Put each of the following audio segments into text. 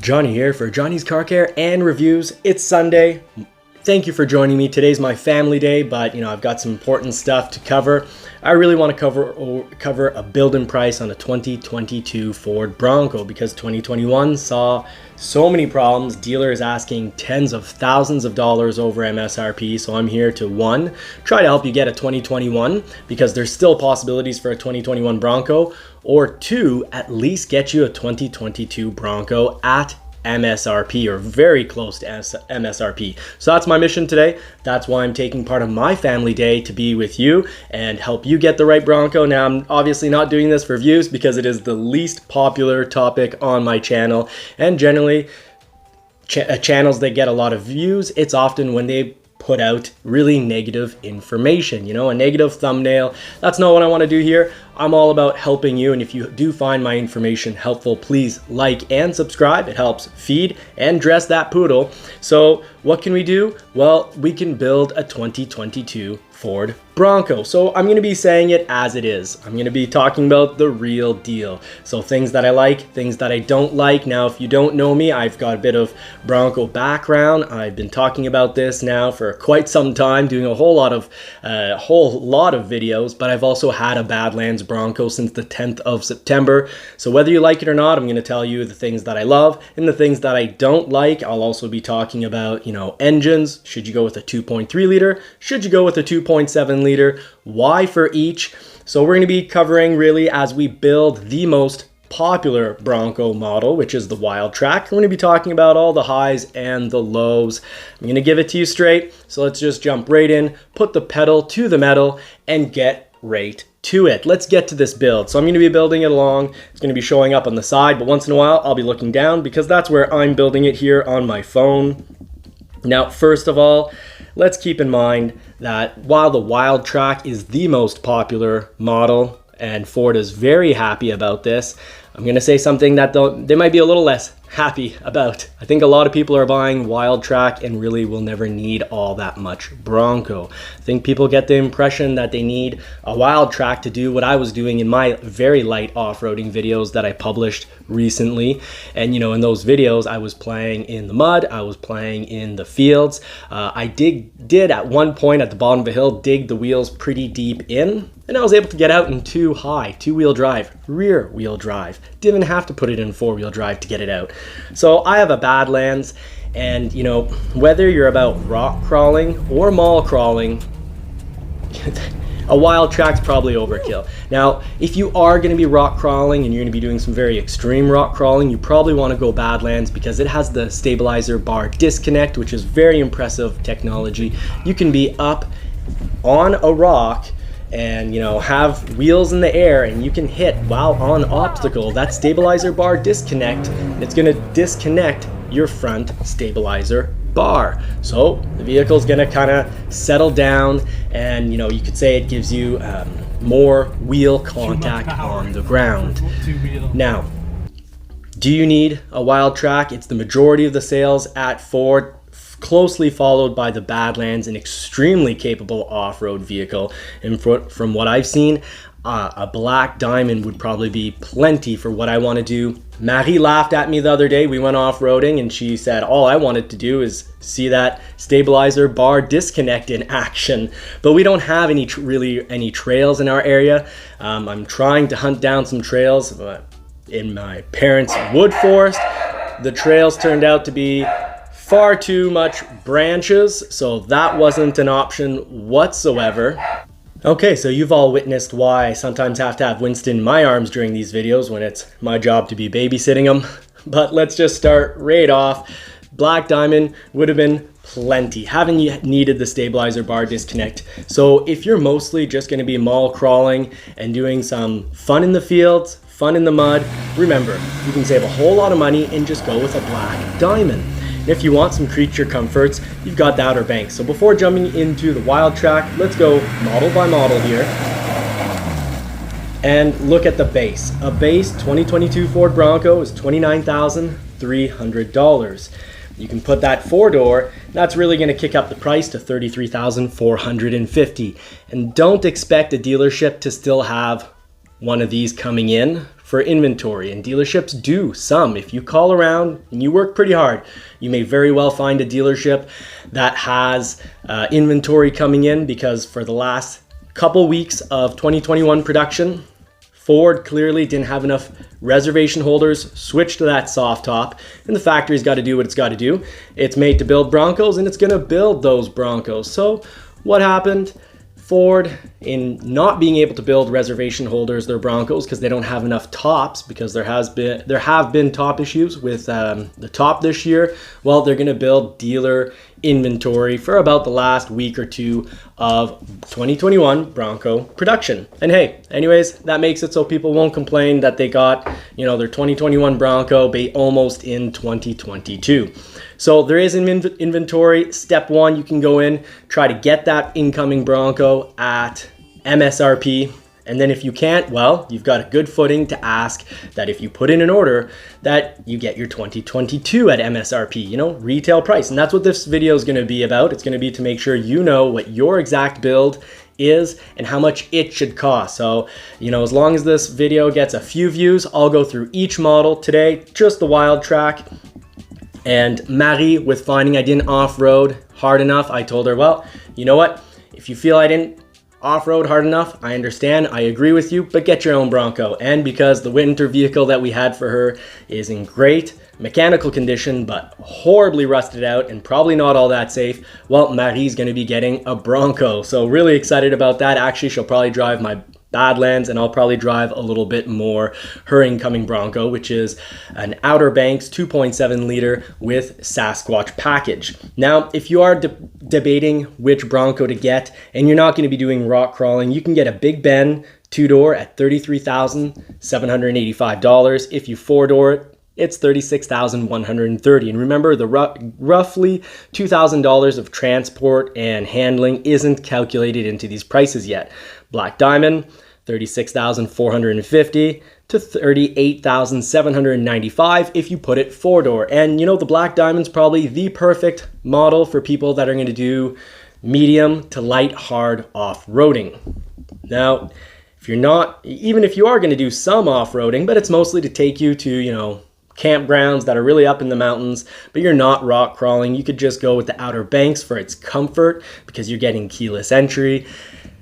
Johnny here for Johnny's Car Care and Reviews. It's Sunday. Thank you for joining me. Today's my family day, but I've got some important stuff to cover. I really want to cover a build and price on a 2022 Ford Bronco because 2021 saw so many problems. Dealers asking tens of thousands of dollars over MSRP. So I'm here to one, try to help you get a 2021 because there's still possibilities for a 2021 Bronco, or two, at least get you a 2022 Bronco at MSRP or very close to MSRP. So that's my mission today. That's why I'm taking part of my family day to be with you and help you get the right Bronco. Now, I'm obviously not doing this for views because it is the least popular topic on my channel, and generally channels that get a lot of views, it's often when they put out really negative information, a negative thumbnail. That's not what I want to do here. I'm all about helping you, and if you do find my information helpful, please like and subscribe. It helps feed and dress that poodle. So what can we do? Well, we can build a 2022 Ford Bronco. So I'm going to be saying it as it is. I'm going to be talking about the real deal. So things that I like, things that I don't like. Now, if you don't know me, I've got a bit of Bronco background. I've been talking about this now for quite some time, doing a whole lot of videos, but I've also had a Badlands Bronco since the 10th of September. So whether you like it or not, I'm going to tell you the things that I love and the things that I don't like. I'll also be talking about, engines. Should you go with a 2.3 liter? Should you go with a 2.7 liter? Why for each? So we're going to be covering really as we build the most popular Bronco model, which is the Wildtrak. We're going to be talking about all the highs and the lows. I'm going to give it to you straight. So let's just jump right in, put the pedal to the metal, and get right to it. Let's get to this build. So I'm going to be building it along. It's going to be showing up on the side, but once in a while I'll be looking down because that's where I'm building it here on my phone. Now, first of all, let's keep in mind that while the Wildtrak is the most popular model and Ford is very happy about this, I'm going to say something that they might be a little less happy about. I think a lot of people are buying Wildtrak and really will never need all that much Bronco. I think people get the impression that they need a Wildtrak to do what I was doing in my very light off-roading videos that I published recently. And in those videos I was playing in the mud, I was playing in the fields. I did at one point at the bottom of a hill dig the wheels pretty deep in, and I was able to get out in two-wheel drive, rear wheel drive. Didn't even have to put it in four-wheel drive to get it out. So I have a Badlands, and whether you're about rock crawling or mall crawling, a Wildtrak's probably overkill. Now, if you are going to be rock crawling and you're going to be doing some very extreme rock crawling, you probably want to go Badlands because it has the stabilizer bar disconnect, which is very impressive technology. You can be up on a rock and have wheels in the air, and you can hit while on obstacle that stabilizer bar disconnect. It's going to disconnect your front stabilizer bar, so the vehicle is going to kind of settle down, and you could say it gives you more wheel contact on the ground. Now, do you need a Wildtrak? It's the majority of the sales at Ford, closely followed by the Badlands, an extremely capable off-road vehicle. And from what I've seen, a black diamond would probably be plenty for what I want to do. Marie laughed at me the other day. We went off-roading and she said all I wanted to do is see that stabilizer bar disconnect in action. But we don't have any trails in our area. I'm trying to hunt down some trails in my parents' wood forest. The trails turned out to be far too much branches, so that wasn't an option whatsoever. Okay, so you've all witnessed why I sometimes have to have Winston in my arms during these videos when it's my job to be babysitting him. But let's just start right off. Black diamond would have been plenty. Haven't you needed the stabilizer bar disconnect? So if you're mostly just going to be mall crawling and doing some fun in the fields, fun in the mud, remember, you can save a whole lot of money and just go with a black diamond. And if you want some creature comforts, you've got the Outer Banks. So before jumping into the Wildtrak, let's go model by model here and look at the base. A base 2022 Ford Bronco is $29,300. You can put that four-door, that's really going to kick up the price to $33,450. And don't expect a dealership to still have one of these coming in for inventory, and dealerships do some. If you call around and you work pretty hard, you may very well find a dealership that has inventory coming in, because for the last couple weeks of 2021 production, Ford clearly didn't have enough reservation holders, switched to that soft top, and the factory's got to do what it's got to do. It's made to build Broncos, and it's going to build those Broncos. So what happened? Ford, in not being able to build reservation holders their Broncos because they don't have enough tops, because there have been top issues with the top this year. Well, they're going to build dealer inventory for about the last week or two of 2021 Bronco production. And hey, anyways, that makes it so people won't complain that they got, their 2021 Bronco almost in 2022. So there is an inventory. Step one, you can go in, try to get that incoming Bronco at MSRP. And then if you can't, well, you've got a good footing to ask that if you put in an order that you get your 2022 at MSRP, retail price. And that's what this video is going to be about. It's going to be to make sure you know what your exact build is and how much it should cost. So, as long as this video gets a few views, I'll go through each model today, just the Wildtrak. And Marie, with finding I didn't off-road hard enough, I told her, well, you know what? If you feel I didn't off-road hard enough, I understand, I agree with you, but get your own Bronco. And because the winter vehicle that we had for her is in great mechanical condition, but horribly rusted out and probably not all that safe, well, Marie's going to be getting a Bronco. So really excited about that. Actually, she'll probably drive my Badlands, and I'll probably drive a little bit more her incoming Bronco, which is an Outer Banks 2.7 liter with Sasquatch package. Now, if you are debating which Bronco to get and you're not going to be doing rock crawling, you can get a Big Ben 2-door at $33,785. If you 4-door it, it's $36,130. And remember, the roughly $2,000 of transport and handling isn't calculated into these prices yet. Black Diamond, $36,450 to $38,795 if you put it 4-door. And the Black Diamond's probably the perfect model for people that are going to do medium to light hard off-roading. Now, even if you are going to do some off-roading, but it's mostly to take you to, campgrounds that are really up in the mountains, but you're not rock crawling, you could just go with the Outer Banks for its comfort, because you're getting keyless entry,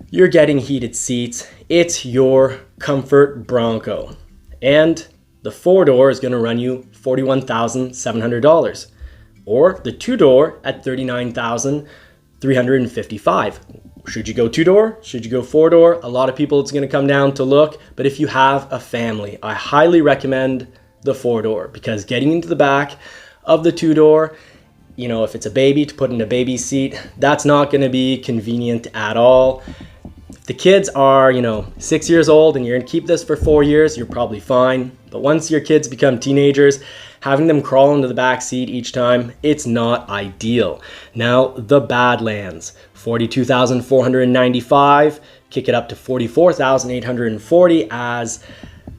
you're getting heated seats. It's your comfort Bronco. And the 4-door is going to run you $41,700, or the 2-door at $39,355. Should you go 2-door? Should you go 4-door? A lot of people, it's going to come down to look, but if you have a family, I highly recommend the 4-door, because getting into the back of the 2-door, if it's a baby, to put in a baby seat, that's not going to be convenient at all. If the kids are, 6 years old and you're going to keep this for 4 years, you're probably fine. But once your kids become teenagers, having them crawl into the back seat each time, it's not ideal. Now, the Badlands, $42,495, kick it up to $44,840 as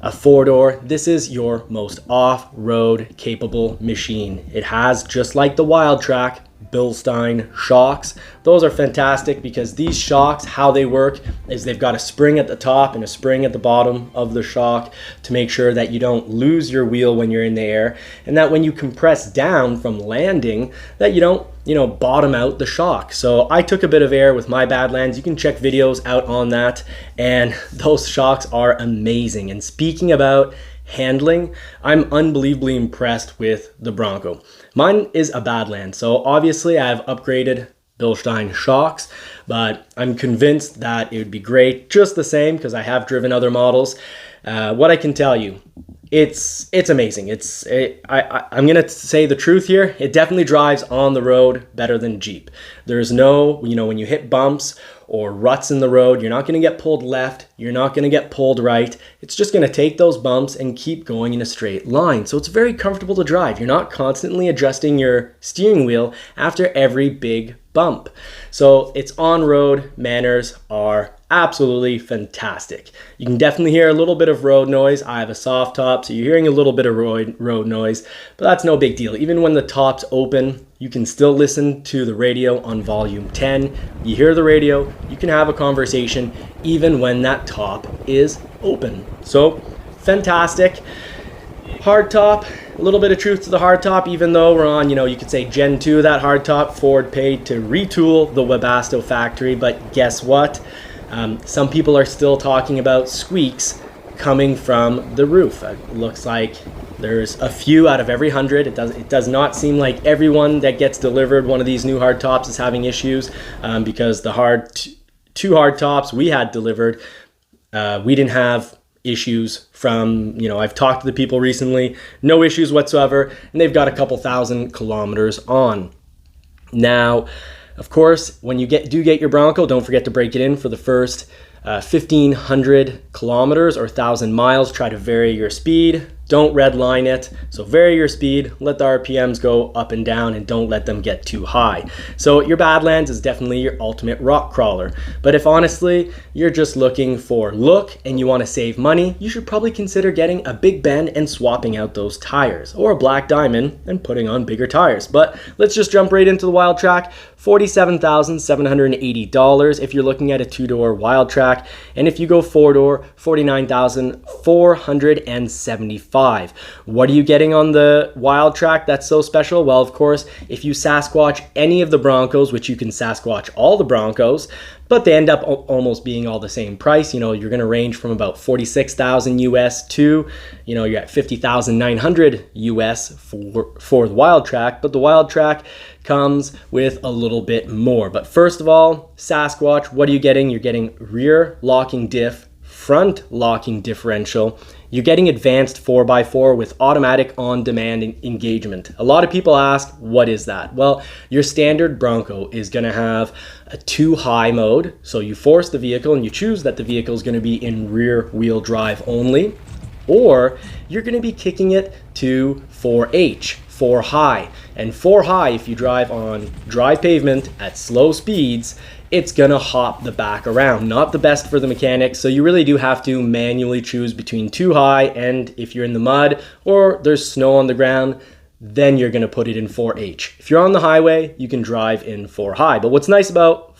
a 4-door. This is your most off-road capable machine. It has, just like the Wildtrak, Bilstein shocks. Those are fantastic because these shocks, how they work is they've got a spring at the top and a spring at the bottom of the shock to make sure that you don't lose your wheel when you're in the air, and that when you compress down from landing, that you don't bottom out the shock. So I took a bit of air with my Badlands. You can check videos out on that, and those shocks are amazing. And speaking about handling, I'm unbelievably impressed with the Bronco. Mine is a Badland, so obviously I have upgraded Bilstein shocks, but I'm convinced that it would be great just the same because I have driven other models. What I can tell you, it's amazing. I'm gonna say the truth here. It definitely drives on the road better than Jeep. There's no, when you hit bumps or ruts in the road, you're not gonna get pulled left. You're not gonna get pulled right. It's just gonna take those bumps and keep going in a straight line. So it's very comfortable to drive. You're not constantly adjusting your steering wheel after every big bump. So its on-road manners are absolutely fantastic. You can definitely hear a little bit of road noise. I have a soft top, so you're hearing a little bit of road noise, but that's no big deal. Even when the top's open, you can still listen to the radio on volume 10. You hear the radio, you can have a conversation even when that top is open. So fantastic. Hardtop, a little bit of truth to the hardtop, even though we're on, you could say Gen 2 of that hardtop. Ford paid to retool the Webasto factory, but guess what? Some people are still talking about squeaks coming from the roof. It looks like there's a few out of every 100. It does not seem like everyone that gets delivered one of these new hardtops is having issues, because the two hardtops we had delivered, we didn't have issues from, I've talked to the people recently, no issues whatsoever, and they've got a couple thousand kilometers on. Now, of course, when you do get your Bronco, don't forget to break it in for the first 1,500 kilometers or 1,000 miles. Try to vary your speed. Don't redline it. So vary your speed, let the RPMs go up and down, and don't let them get too high. So your Badlands is definitely your ultimate rock crawler. But if honestly, you're just looking for look and you want to save money, you should probably consider getting a Big Bend and swapping out those tires, or a Black Diamond and putting on bigger tires. But let's just jump right into the Wildtrak. $47,780 if you're looking at a two-door Wildtrak, and if you go four-door, $49,475. What are you getting on the Wildtrak that's so special? Well, of course, if you Sasquatch any of the Broncos, which you can Sasquatch all the Broncos, but they end up almost being all the same price. You're going to range from about 46,000 US to, you're at 50,900 US for the Wildtrak, but the Wildtrak comes with a little bit more. But first of all, Sasquatch, what are you getting? You're getting rear locking diff, front locking differential. You're getting advanced 4x4 with automatic on-demand engagement. A lot of people ask, what is that? Well, your standard Bronco is going to have a 2-high mode. So you force the vehicle and you choose that the vehicle is going to be in rear wheel drive only, or you're going to be kicking it to 4H, 4 high. And 4 high, if you drive on dry pavement at slow speeds, it's gonna hop the back around. Not the best for the mechanics, so you really do have to manually choose between 2 high, and if you're in the mud or there's snow on the ground, then you're gonna put it in 4H. If you're on the highway, you can drive in 4 high. But what's nice about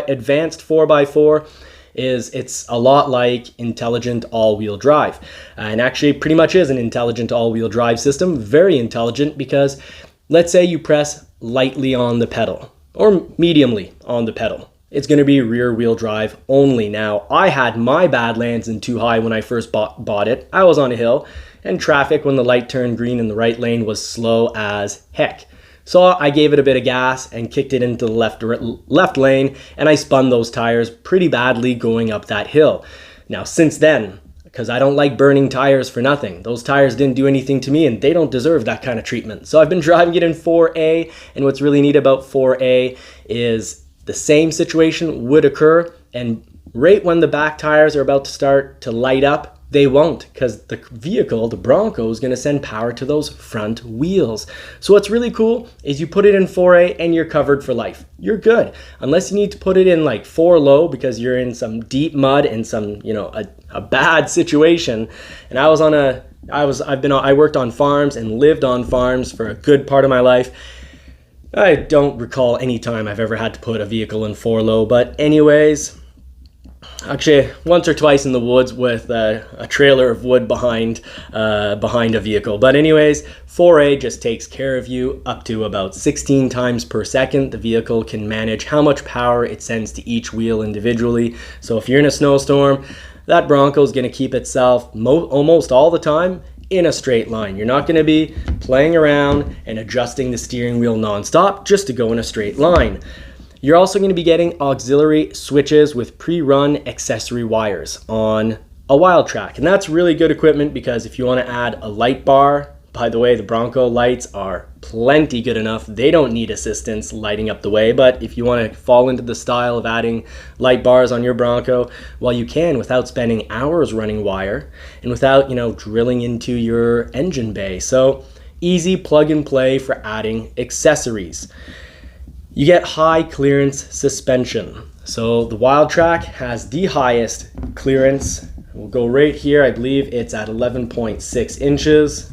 advanced 4x4 is it's a lot like intelligent all-wheel drive. And actually pretty much is an intelligent all-wheel drive system. Very intelligent, because let's say you press lightly on the pedal or mediumly on the pedal. It's going to be rear wheel drive only. Now, I had my Badlands in 2 high when I first bought it. I was on a hill, and traffic when the light turned green in the right lane was slow as heck. So I gave it a bit of gas and kicked it into the left lane, and I spun those tires pretty badly going up that hill. Now, since then, because I don't like burning tires for nothing, those tires didn't do anything to me, and they don't deserve that kind of treatment. So I've been driving it in 4A, and what's really neat about 4A is the same situation would occur, and right when the back tires are about to start to light up, they won't, because the vehicle, the Bronco, is going to send power to those front wheels. So what's really cool is you put it in 4A and you're covered for life. You're good. Unless you need to put it in like 4 low because you're in some deep mud and some, a bad situation. And I worked on farms and lived on farms for a good part of my life. I don't recall any time I've ever had to put a vehicle in 4 low, but anyways, actually once or twice in the woods with a trailer of wood behind a vehicle. But anyways, 4A just takes care of you up to about 16 times per second. The vehicle can manage how much power it sends to each wheel individually. So if you're in a snowstorm, that Bronco is going to keep itself almost all the time in a straight line. You're not going to be playing around and adjusting the steering wheel nonstop just to go in a straight line. You're also going to be getting auxiliary switches with pre-run accessory wires on a Wildtrak. And that's really good equipment, because if you want to add a light bar, by the way, the Bronco lights are plenty good enough. They don't need assistance lighting up the way. But if you want to fall into the style of adding light bars on your Bronco, well, you can without spending hours running wire and without, drilling into your engine bay. So easy plug and play for adding accessories. You get high clearance suspension. So the Wildtrak has the highest clearance. We'll go right here. I believe it's at 11.6 inches.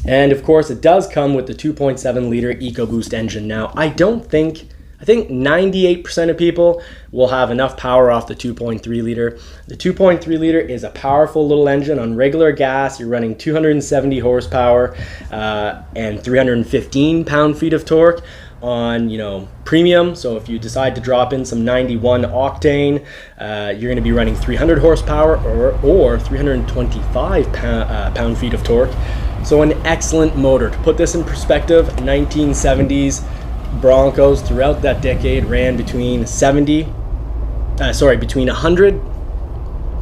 And of course, it does come with the 2.7 liter EcoBoost engine. Now, I think 98% of people will have enough power off the 2.3 liter. The 2.3 liter is a powerful little engine. On regular gas, you're running 270 horsepower and 315 pound-feet of torque. On premium, so if you decide to drop in some 91 octane, you're going to be running 300 horsepower or 325 pound-feet of torque. So an excellent motor. To put this in perspective, 1970s Broncos throughout that decade ran between 100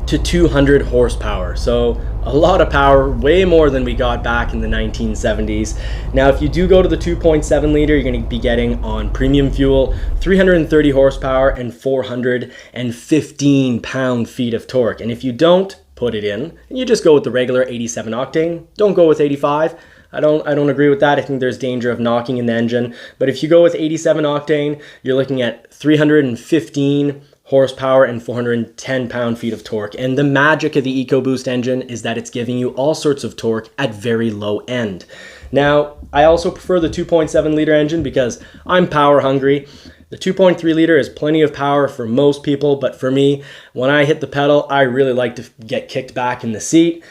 to 200 horsepower. So a lot of power, way more than we got back in the 1970s. Now, if you do go to the 2.7 liter, you're going to be getting on premium fuel 330 horsepower and 415 pound-feet of torque. And if you don't put it in and you just go with the regular 87 octane, don't go with 85. I don't agree with that. I think there's danger of knocking in the engine. But if you go with 87 octane, you're looking at 315 horsepower and 410 pound-feet of torque. And the magic of the EcoBoost engine is that it's giving you all sorts of torque at very low end. Now, I also prefer the 2.7 liter engine because I'm power hungry. The 2.3 liter is plenty of power for most people, but for me, when I hit the pedal, I really like to get kicked back in the seat.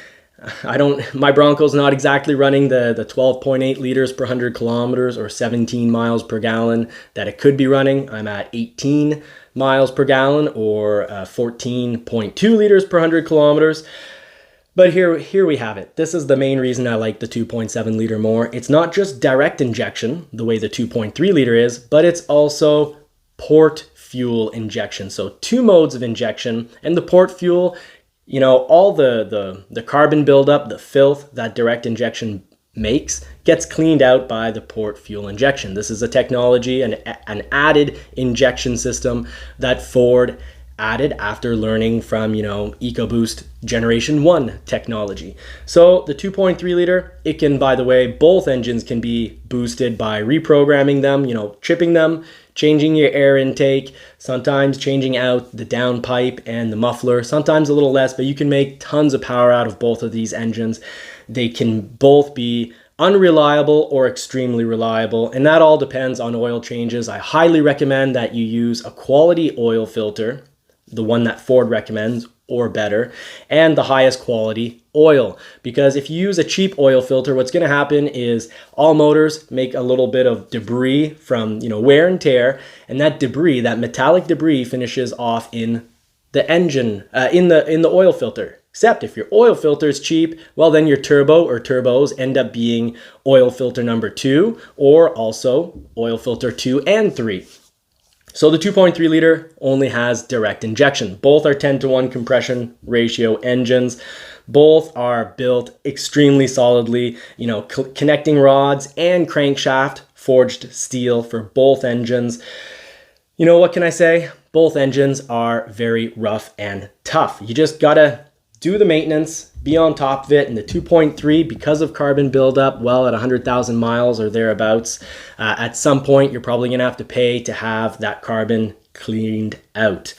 My Bronco's not exactly running the 12.8 liters per 100 kilometers or 17 miles per gallon that it could be running. I'm at 18 miles per gallon or 14.2 liters per 100 kilometers. But here we have it. This is the main reason I like the 2.7 liter more. It's not just direct injection, the way the 2.3 liter is, but it's also port fuel injection. So 2 modes of injection, and the port fuel, all the carbon buildup, the filth that direct injection makes gets cleaned out by the port fuel injection. This is a technology, an added injection system that Ford added after learning from, EcoBoost Generation 1 technology. So the 2.3 liter, it can, by the way, both engines can be boosted by reprogramming them, chipping them, changing your air intake, sometimes changing out the downpipe and the muffler, sometimes a little less, but you can make tons of power out of both of these engines. They can both be unreliable or extremely reliable, and that all depends on oil changes. I highly recommend that you use a quality oil filter, the one that Ford recommends or better, and the highest quality oil. Because if you use a cheap oil filter, what's going to happen is all motors make a little bit of debris from wear and tear, and that debris, that metallic debris, finishes off in the engine, in the oil filter. Except if your oil filter is cheap, well, then your turbo or turbos end up being oil filter number 2 or also oil filter 2 and 3. So the 2.3 liter only has direct injection. Both are 10-to-1 compression ratio engines. Both are built extremely solidly, connecting rods and crankshaft forged steel for both engines. What can I say? Both engines are very rough and tough. You just gotta do the maintenance, be on top of it. And the 2.3, because of carbon buildup, well, at 100,000 miles or thereabouts, at some point, you're probably gonna have to pay to have that carbon cleaned out.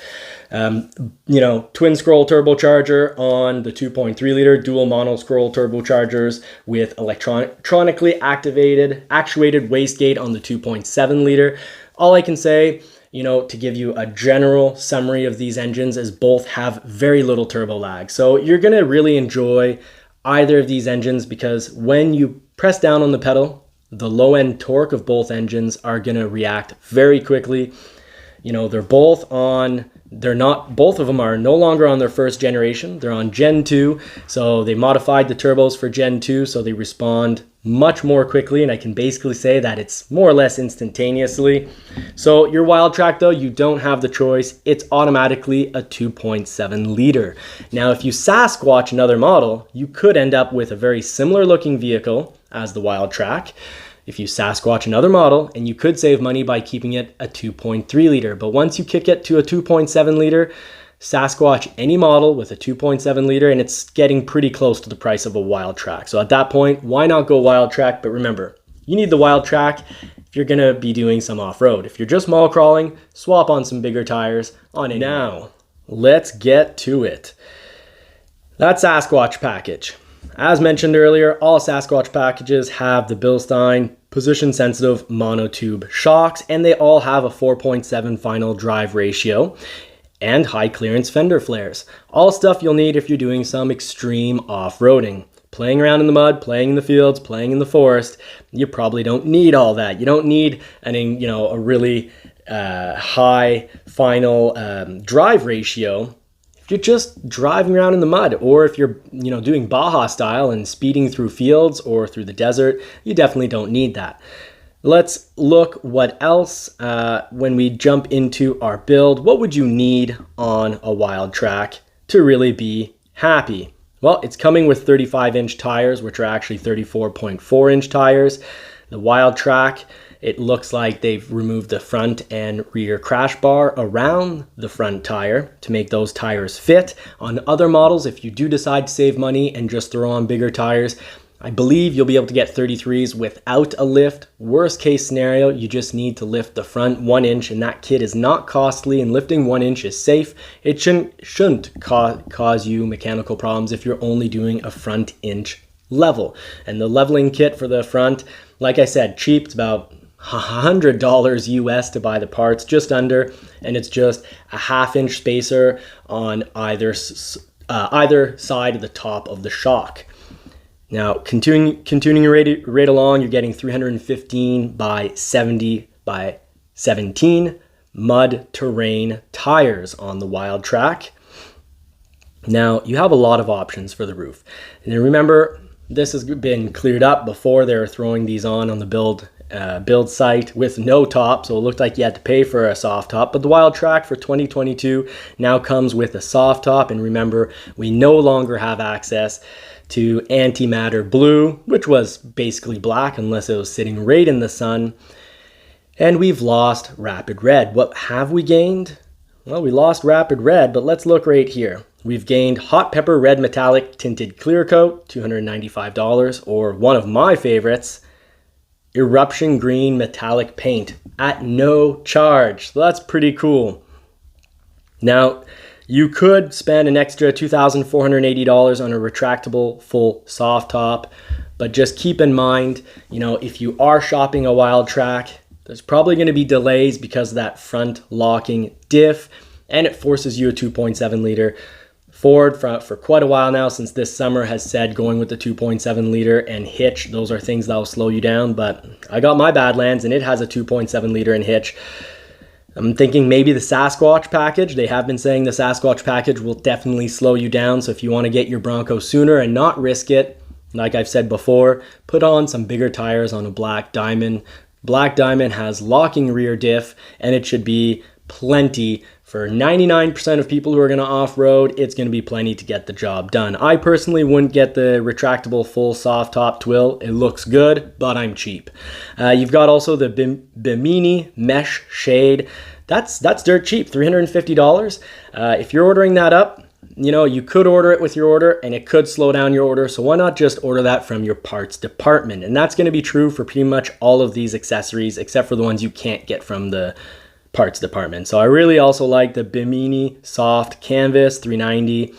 Twin scroll turbocharger on the 2.3 liter, dual mono scroll turbochargers with electronically actuated wastegate on the 2.7 liter. All I can say, to give you a general summary of these engines, is both have very little turbo lag. So you're going to really enjoy either of these engines because when you press down on the pedal, the low end torque of both engines are going to react very quickly. Both of them are no longer on their first generation. They're on Gen 2. So they modified the turbos for Gen 2 so they respond much more quickly, and I can basically say that it's more or less instantaneously. So your Wildtrak, though, you don't have the choice. It's automatically a 2.7 liter. Now, if you Sasquatch another model, you could end up with a very similar looking vehicle as the Wildtrak. If you Sasquatch another model, and you could save money by keeping it a 2.3 liter. But once you kick it to a 2.7 liter, Sasquatch any model with a 2.7 liter, and it's getting pretty close to the price of a Wildtrak. So at that point, why not go Wildtrak? But remember, you need the Wildtrak if you're gonna be doing some off-road. If you're just mall crawling, swap on some bigger tires on it. Now, let's get to it. That Sasquatch package. As mentioned earlier, all Sasquatch packages have the Bilstein position-sensitive monotube shocks, and they all have a 4.7 final drive ratio and high clearance fender flares. All stuff you'll need if you're doing some extreme off-roading. Playing around in the mud, playing in the fields, playing in the forest, you probably don't need all that. You don't need a really high final drive ratio if you're just driving around in the mud, or if you're doing Baja style and speeding through fields or through the desert. You definitely don't need that. Let's look what else when we jump into our build. What would you need on a Wildtrak to really be happy? Well, it's coming with 35-inch tires, which are actually 34.4-inch tires. The Wildtrak, it looks like they've removed the front and rear crash bar around the front tire to make those tires fit. On other models, if you do decide to save money and just throw on bigger tires, I believe you'll be able to get 33s without a lift. Worst case scenario, you just need to lift the front 1 inch, and that kit is not costly, and lifting 1 inch is safe. It shouldn't cause you mechanical problems if you're only doing a front inch level. And the leveling kit for the front, like I said, cheap. It's about $100 US to buy the parts, just under, and it's just a 1/2 inch spacer on either side of the top of the shock. Now, continuing right along, you're getting 315 by 70 by 17 mud terrain tires on the Wildtrak. Now, you have a lot of options for the roof. And remember, this has been cleared up before they were throwing these on the build site with no top, so it looked like you had to pay for a soft top. But the Wildtrak for 2022 now comes with a soft top, and remember, we no longer have access to antimatter blue, which was basically black unless it was sitting right in the sun. And we've lost rapid red. What have we gained? Well, we lost rapid red, but let's look right here. We've gained hot pepper red metallic tinted clear coat, $295, or one of my favorites, eruption green metallic paint at no charge. So that's pretty cool. Now, you could spend an extra $2,480 on a retractable full soft top, but just keep in mind, if you are shopping a Wildtrak, there's probably going to be delays because of that front locking diff, and it forces you a 2.7 liter. Ford for quite a while now, since this summer, has said going with the 2.7 liter and hitch, those are things that will slow you down, but I got my Badlands and it has a 2.7 liter and hitch. I'm thinking maybe the Sasquatch package. They have been saying the Sasquatch package will definitely slow you down. So if you want to get your Bronco sooner and not risk it, like I've said before, put on some bigger tires on a Black Diamond. Black Diamond has locking rear diff, and it should be plenty for 99% of people who are going to off-road. It's going to be plenty to get the job done. I personally wouldn't get the retractable full soft top twill. It looks good, but I'm cheap. You've got also the Bimini mesh shade. That's dirt cheap, $350. If you're ordering that up, you could order it with your order and it could slow down your order. So why not just order that from your parts department? And that's going to be true for pretty much all of these accessories, except for the ones you can't get from the parts department. So I really also like the Bimini soft canvas, $390.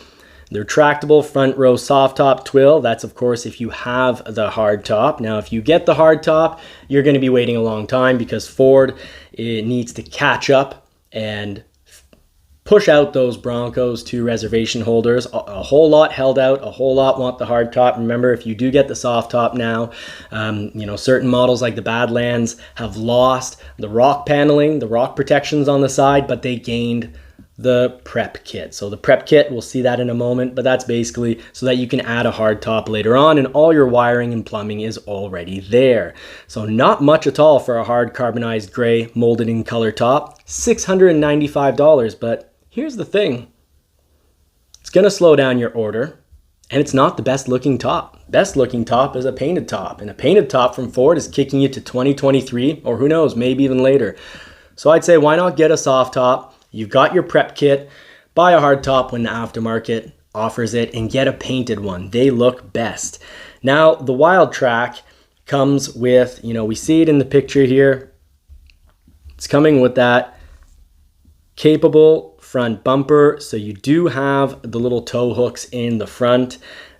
The retractable front row soft top twill. That's of course if you have the hard top. Now if you get the hard top, you're going to be waiting a long time because Ford needs to catch up and push out those Broncos to reservation holders. A whole lot held out, a whole lot want the hard top. Remember, if you do get the soft top now, certain models like the Badlands have lost the rock paneling, the rock protections on the side, but they gained the prep kit. So the prep kit, we'll see that in a moment, but that's basically so that you can add a hard top later on and all your wiring and plumbing is already there. So not much at all for a hard carbonized gray molded in color top, $695, but here's the thing, it's gonna slow down your order and it's not the best looking top. Best looking top is a painted top, and a painted top from Ford is kicking you to 2023 or who knows, maybe even later. So I'd say why not get a soft top? You've got your prep kit, buy a hard top when the aftermarket offers it and get a painted one. They look best. Now the Wildtrak, comes with, we see it in the picture here. It's coming with that capable front bumper. So you do have the little tow hooks in the front,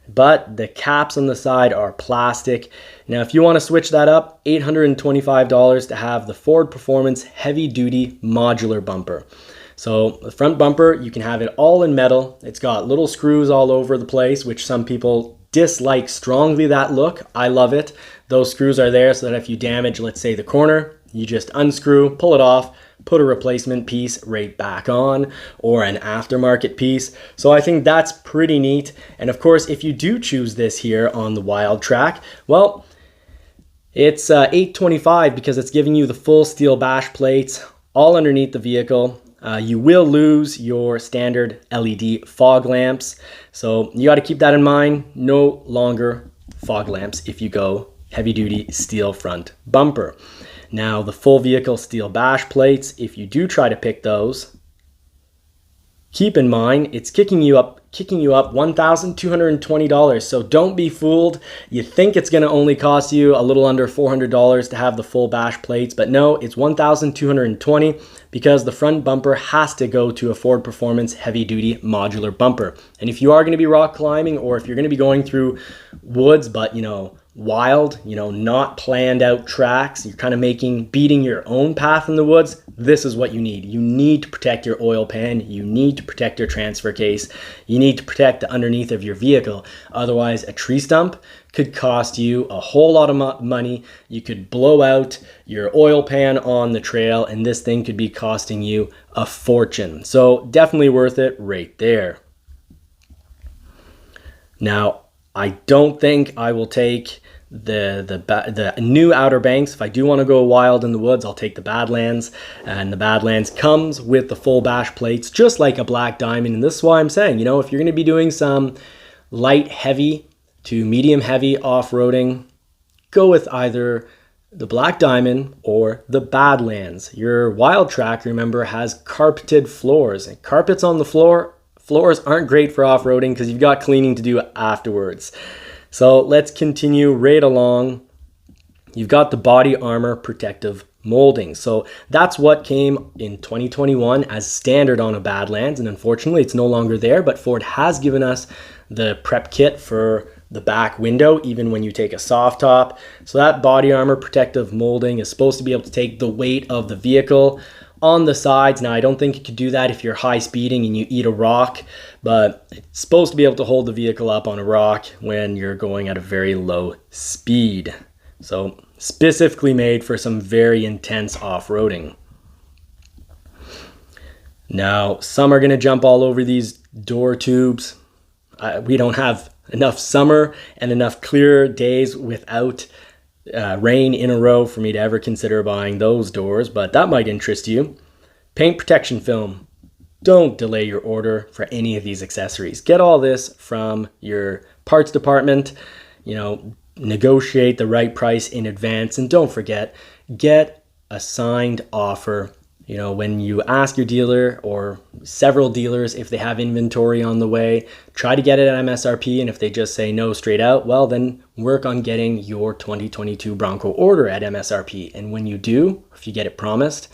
but the caps on the side are plastic. Now, if you want to switch that up, $825 to have the Ford Performance Heavy Duty Modular Bumper. So the front bumper, you can have it all in metal. It's got little screws all over the place, which some people dislike strongly that look. I love it. Those screws are there so that if you damage, let's say, the corner, you just unscrew, pull it off, put a replacement piece right back on, or an aftermarket piece. So I think that's pretty neat. And of course, if you do choose this here on the Wildtrak, well, it's $825 because it's giving you the full steel bash plates all underneath the vehicle. You will lose your standard LED fog lamps. So you got to keep that in mind. No longer fog lamps if you go heavy duty steel front bumper. Now, the full vehicle steel bash plates, if you do try to pick those, keep in mind it's kicking you up $1,220. So don't be fooled. You think it's going to only cost you a little under $400 to have the full bash plates, but no, it's $1,220 because the front bumper has to go to a Ford Performance Heavy Duty Modular Bumper. And if you are going to be rock climbing, or if you're going to be going through woods, but wild, not planned out tracks, you're kind of beating your own path in the woods, this is what you need. You need to protect your oil pan. You need to protect your transfer case. You need to protect the underneath of your vehicle. Otherwise, a tree stump could cost you a whole lot of money. You could blow out your oil pan on the trail, and this thing could be costing you a fortune. So definitely worth it right there. Now, I don't think I will take the new Outer Banks. If I do want to go wild in the woods, I'll take the Badlands, and the Badlands comes with the full bash plates, just like a Black Diamond. And this is why I'm saying, if you're going to be doing some light heavy to medium heavy off-roading, go with either the Black Diamond or the Badlands. Your Wildtrak, remember, has carpeted floors, and carpets on the floors aren't great for off-roading because you've got cleaning to do afterwards. So let's continue right along. You've got the body armor protective molding. So that's what came in 2021 as standard on a Badlands, and unfortunately it's no longer there, but Ford has given us the prep kit for the back window, even when you take a soft top. So that body armor protective molding is supposed to be able to take the weight of the vehicle on the sides. Now, I don't think it could do that if you're high speeding and you eat a rock, but it's supposed to be able to hold the vehicle up on a rock when you're going at a very low speed. So specifically made for some very intense off-roading. Now, some are going to jump all over these door tubes. We don't have enough summer and enough clear days without rain in a row for me to ever consider buying those doors, but that might interest you. Paint protection film. Don't delay your order for any of these accessories. Get all this from your parts department. Negotiate the right price in advance, and don't forget, get a signed offer. When you ask your dealer or several dealers if they have inventory on the way, try to get it at MSRP, and if they just say no straight out, well, then work on getting your 2022 Bronco order at MSRP. And when you do, if you get it promised,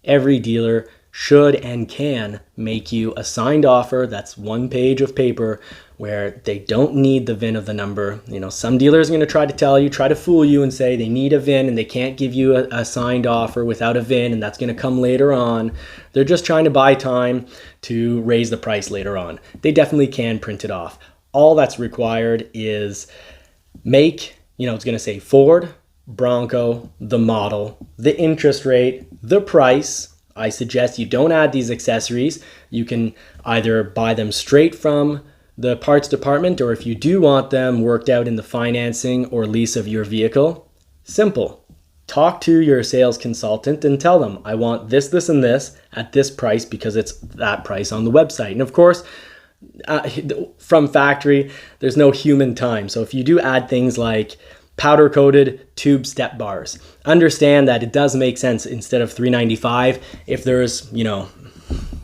every dealer should and can make you a signed offer. That's one page of paper where they don't need the VIN of the number. Some dealers are going to try to fool you and say they need a VIN and they can't give you a signed offer without a VIN, and that's going to come later on. They're just trying to buy time to raise the price later on. They definitely can print it off. All that's required is it's going to say Ford, Bronco, the model, the interest rate, the price. I suggest you don't add these accessories. You can either buy them straight from the parts department, or if you do want them worked out in the financing or lease of your vehicle, simple. Talk to your sales consultant and tell them, I want this, this, and this at this price because it's that price on the website. And of course, from factory, there's no human time. So if you do add things like powder coated tube step bars, understand that it does make sense. Instead of $395, if there's,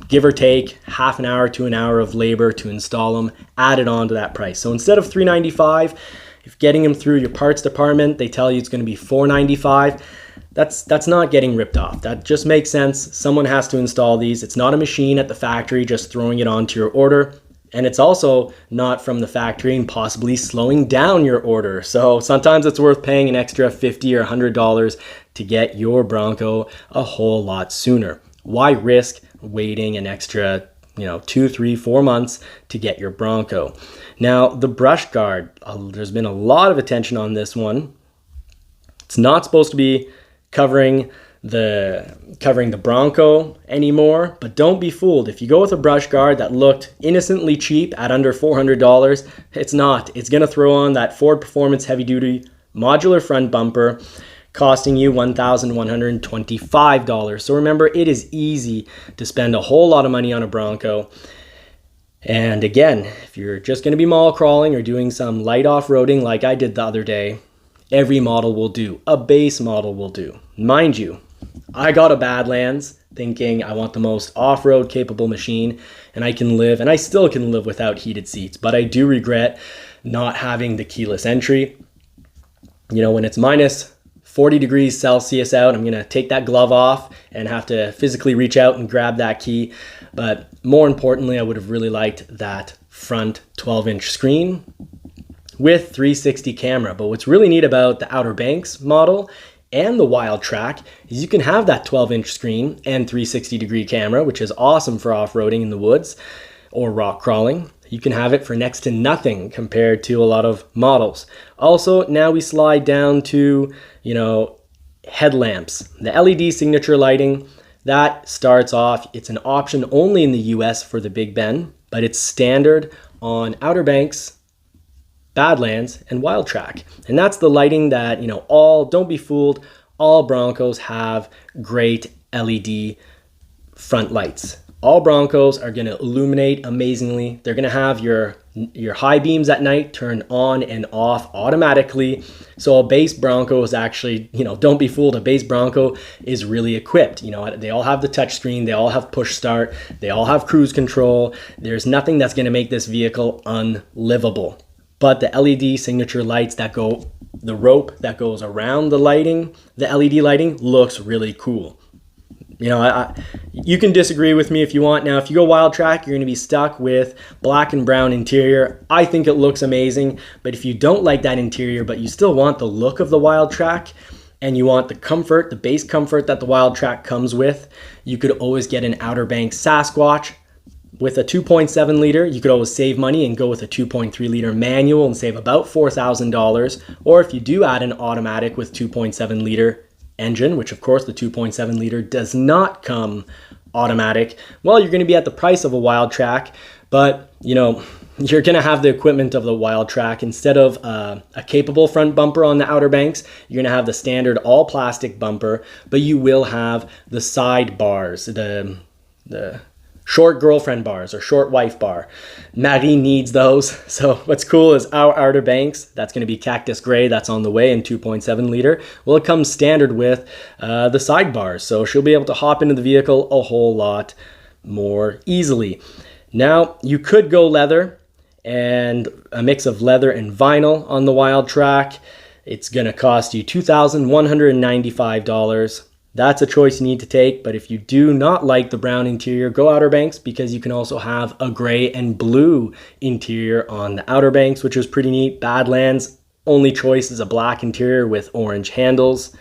give or take half an hour to an hour of labor to install them, add it on to that price. So instead of $395, If getting them through your parts department, they tell you it's going to be $4.95. That's not getting ripped off. That just makes sense. Someone has to install these. It's not a machine at the factory just throwing it onto your order. And it's also not from the factory and possibly slowing down your order. So sometimes it's worth paying an extra $50 or $100 to get your Bronco a whole lot sooner. Why risk waiting an extra 2, 3, 4 months to get your Bronco? Now, the brush guard, there's been a lot of attention on this one. It's not supposed to be covering the Bronco anymore, but don't be fooled. If you go with a brush guard that looked innocently cheap at under $400, it's not. It's going to throw on that Ford Performance heavy duty modular front bumper, costing you $1,125. So remember, it is easy to spend a whole lot of money on a Bronco. And again, if you're just going to be mall crawling or doing some light off-roading like I did the other day, every model will do. A base model will do. Mind you, I got a Badlands thinking I want the most off-road capable machine, and I still can live without heated seats, but I do regret not having the keyless entry. When it's minus 40 degrees Celsius out, I'm gonna take that glove off and have to physically reach out and grab that key. But more importantly, I would have really liked that front 12-inch screen with 360 camera. But what's really neat about the Outer Banks model and the Wildtrak is you can have that 12-inch screen and 360 degree camera, which is awesome for off-roading in the woods or rock crawling. You can have it for next to nothing compared to a lot of models. Also, now we slide down to, headlamps. The LED signature lighting, that starts off, it's an option only in the US for the Big Ben, but it's standard on Outer Banks, Badlands, and Wildtrak. And that's the lighting that, don't be fooled, all Broncos have great LED front lights. All Broncos are going to illuminate amazingly. They're going to have your high beams at night turn on and off automatically. So a base Bronco is actually, don't be fooled, a base Bronco is really equipped. They all have the touch screen, they all have push start, they all have cruise control. There's nothing that's going to make this vehicle unlivable. But the LED signature lights the rope that goes around the lighting, the LED lighting looks really cool. You can disagree with me if you want. Now, if you go Wildtrak, you're going to be stuck with black and brown interior. I think it looks amazing, but if you don't like that interior, but you still want the look of the Wildtrak and you want the comfort, the base comfort that the Wildtrak comes with, you could always get an Outer Banks Sasquatch with a 2.7 liter. You could always save money and go with a 2.3 liter manual and save about $4,000. Or if you do add an automatic with 2.7 liter engine, which of course the 2.7 liter does not come automatic, well, you're going to be at the price of a Wildtrak, but you're going to have the equipment of the Wildtrak. Instead of a capable front bumper on the Outer Banks, you're going to have the standard all plastic bumper, but you will have the side bars, the short girlfriend bars or short wife bar. Marie needs those. So what's cool is our Outer Banks, that's going to be cactus gray, that's on the way in 2.7 liter. Well, it comes standard with the sidebars, so she'll be able to hop into the vehicle a whole lot more easily. Now, you could go leather and a mix of leather and vinyl on the Wildtrak. It's going to cost you $2,195. That's a choice you need to take, but if you do not like the brown interior, go Outer Banks, because you can also have a gray and blue interior on the Outer Banks, which is pretty neat. Badlands, only choice is a black interior with orange handles.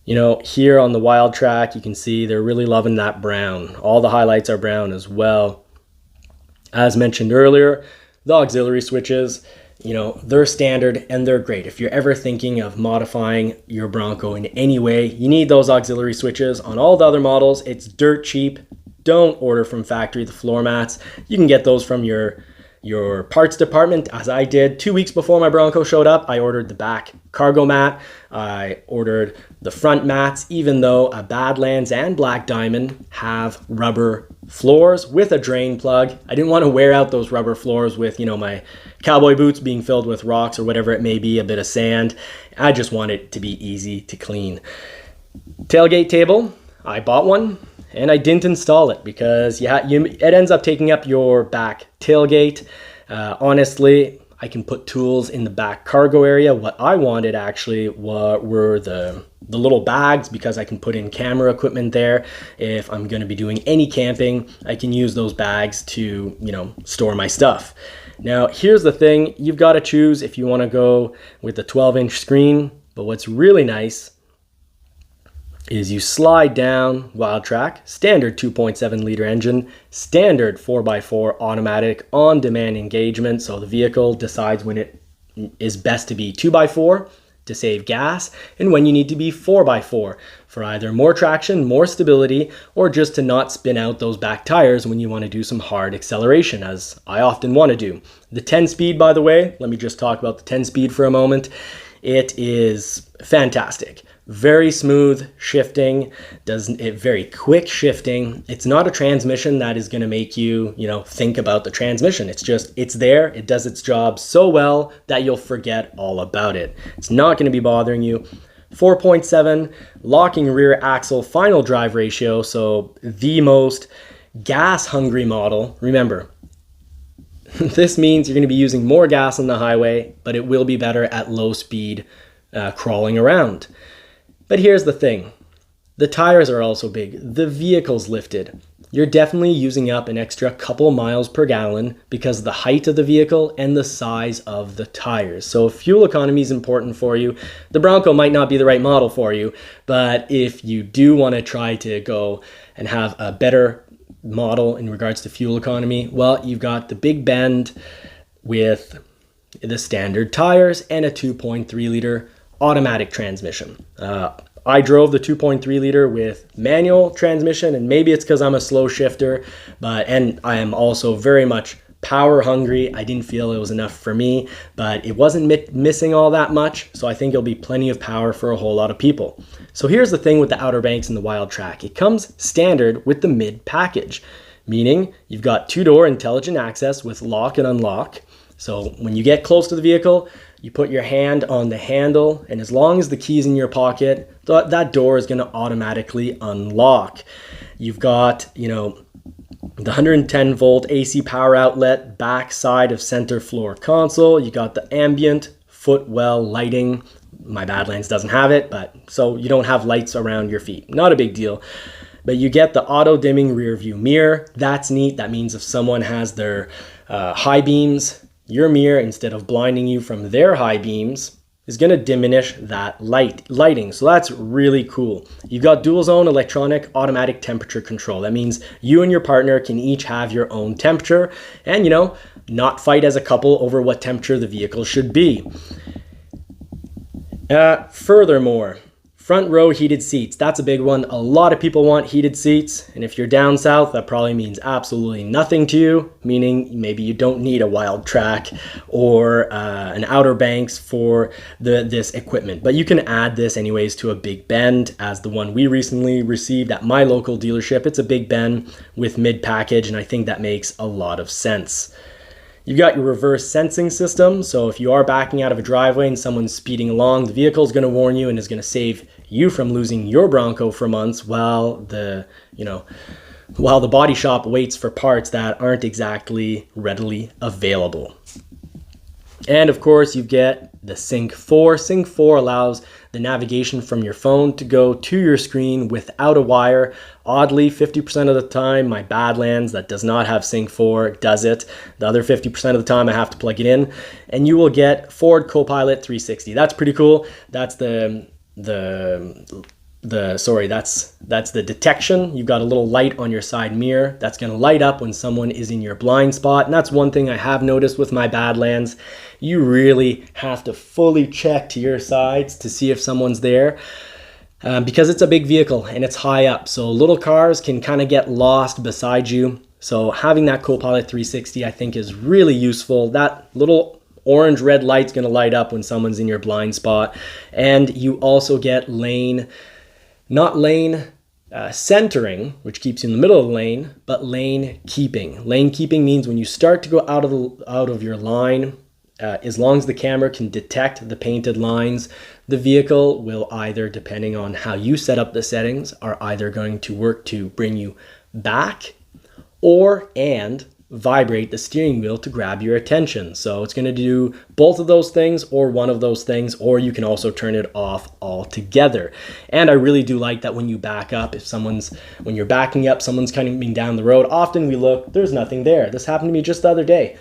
Here on the Wildtrak, you can see they're really loving that brown. All the highlights are brown as well. As mentioned earlier, the auxiliary switches, they're standard and they're great. If you're ever thinking of modifying your Bronco in any way, you need those auxiliary switches. On all the other models, it's dirt cheap. Don't order from factory the floor mats. You can get those from your parts department, as I did. 2 weeks before my Bronco showed up, I ordered the back cargo mat. I ordered the front mats, even though a Badlands and Black Diamond have rubber floors with a drain plug. I didn't want to wear out those rubber floors with, my cowboy boots being filled with rocks or whatever it may be, a bit of sand. I just want it to be easy to clean. Tailgate table, I bought one and I didn't install it because it ends up taking up your back tailgate. Honestly, I can put tools in the back cargo area. What I wanted actually were the little bags, because I can put in camera equipment there. If I'm going to be doing any camping, I can use those bags to, store my stuff. Now, here's the thing. You've got to choose if you want to go with the 12-inch screen. But what's really nice is you slide down Wildtrak, standard 2.7 liter engine, standard 4x4 automatic on-demand engagement. So the vehicle decides when it is best to be 2x4 to save gas, and when you need to be 4x4 for either more traction, more stability, or just to not spin out those back tires when you want to do some hard acceleration, as I often want to do. The 10-speed, by the way, let me just talk about the 10-speed for a moment. It is fantastic. Very smooth shifting, very quick shifting. It's not a transmission that is going to make you, think about the transmission. It's there. It does its job so well that you'll forget all about it. It's not going to be bothering you. 4.7 locking rear axle final drive ratio. So the most gas hungry model. Remember, this means you're going to be using more gas on the highway, but it will be better at low speed crawling around. But here's the thing. The tires are also big. The vehicle's lifted. You're definitely using up an extra couple miles per gallon because of the height of the vehicle and the size of the tires. So if fuel economy is important for you, the Bronco might not be the right model for you. But if you do want to try to go and have a better model in regards to fuel economy, well, you've got the Big Bend with the standard tires and a 2.3 liter automatic transmission. I drove the 2.3 liter with manual transmission, and maybe it's because I'm a slow shifter, and I am also very much power hungry. I didn't feel it was enough for me, but it wasn't missing all that much, so I think it'll be plenty of power for a whole lot of people. So here's the thing with the Outer Banks and the Wildtrak. It comes standard with the mid package, meaning you've got two-door intelligent access with lock and unlock. So when you get close to the vehicle, you put your hand on the handle, and as long as the key's in your pocket, that door is going to automatically unlock. You've got, the 110 volt AC power outlet, back side of center floor console. You got the ambient footwell lighting. My Badlands doesn't have it, but so you don't have lights around your feet. Not a big deal. But you get the auto dimming rear view mirror. That's neat. That means if someone has their high beams, your mirror, instead of blinding you from their high beams, is going to diminish that lighting. So that's really cool. You've got dual zone electronic automatic temperature control. That means you and your partner can each have your own temperature and, not fight as a couple over what temperature the vehicle should be. Furthermore, front row heated seats. That's a big one. A lot of people want heated seats. And if you're down south, that probably means absolutely nothing to you, meaning maybe you don't need a Wildtrak or an Outer Banks for this equipment. But you can add this anyways to a Big Bend, as the one we recently received at my local dealership. It's a Big Bend with mid package, and I think that makes a lot of sense. You've got your reverse sensing system. So if you are backing out of a driveway and someone's speeding along, the vehicle is going to warn you and is going to save you from losing your Bronco for months while the body shop waits for parts that aren't exactly readily available. And of course, you get the Sync 4. Sync 4 allows the navigation from your phone to go to your screen without a wire. Oddly, 50% of the time, my Badlands that does not have Sync 4 does it. The other 50% of the time, I have to plug it in. And you will get Ford Copilot 360. That's pretty cool. That's the detection. You've got a little light on your side mirror that's going to light up when someone is in your blind spot. And that's one thing I have noticed with my Badlands. You really have to fully check to your sides to see if someone's there, because it's a big vehicle and it's high up. So little cars can kind of get lost beside you. So having that Copilot 360, I think, is really useful. That little orange red light's going to light up when someone's in your blind spot. And you also get centering, which keeps you in the middle of the lane, but lane keeping. Lane keeping means when you start to go out of your line, as long as the camera can detect the painted lines, the vehicle will either, depending on how you set up the settings, are either going to work to bring you back and vibrate the steering wheel to grab your attention. So it's going to do both of those things or one of those things, or you can also turn it off altogether. And I really do like that when you back up, when you're backing up, someone's coming down the road, often we look, there's nothing there. This happened to me just the other day.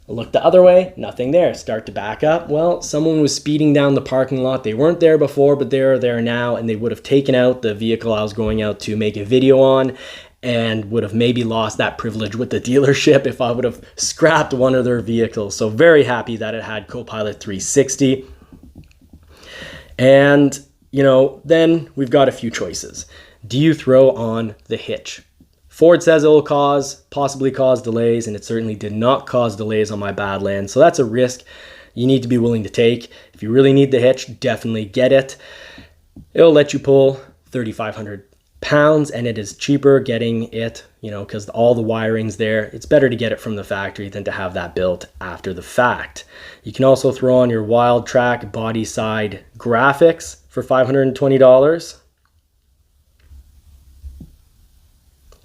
I look the other way, nothing there. Start to back up. Well, someone was speeding down the parking lot. They weren't there before, but they're there now, and they would have taken out the vehicle I was going out to make a video on and would have maybe lost that privilege with the dealership if I would have scrapped one of their vehicles. So very happy that it had Copilot 360. And, then we've got a few choices. Do you throw on the hitch? Ford says it will possibly cause delays, and it certainly did not cause delays on my Badlands. So that's a risk you need to be willing to take. If you really need the hitch, definitely get it. It'll let you pull 3,500 pounds, and it is cheaper getting it, because all the wiring's there. It's better to get it from the factory than to have that built after the fact. You can also throw on your Wildtrak body side graphics for $520.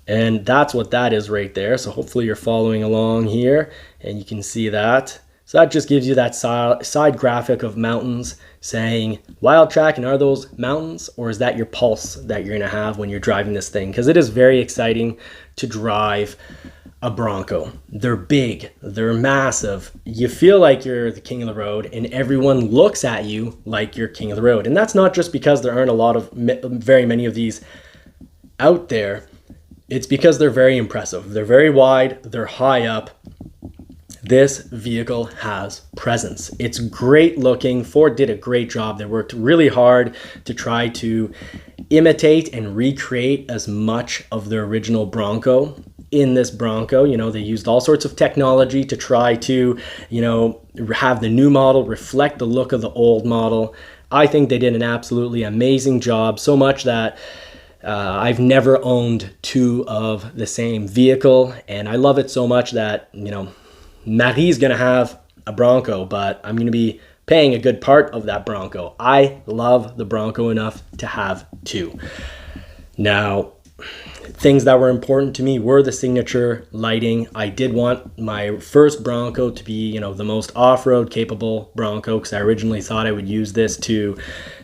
And that's what that is right there. So hopefully you're following along here and you can see that. So that just gives you that side graphic of mountains saying Wildtrak, and are those mountains, or is that your pulse that you're gonna have when you're driving this thing? Because it is very exciting to drive a Bronco. They're big, they're massive. You feel like you're the king of the road, and everyone looks at you like you're king of the road. And that's not just because there aren't very many of these out there. It's because they're very impressive. They're very wide, they're high up. This vehicle has presence. It's great looking. Ford did a great job. They worked really hard to try to imitate and recreate as much of the original Bronco in this Bronco. They used all sorts of technology to try to, have the new model reflect the look of the old model. I think they did an absolutely amazing job, so much that I've never owned two of the same vehicle, and I love it so much that, Marie's gonna have a Bronco, but I'm gonna be paying a good part of that Bronco. I love the Bronco enough to have two. Now, things that were important to me were the signature lighting. I did want my first Bronco to be, the most off-road capable Bronco, because I originally thought I would use this to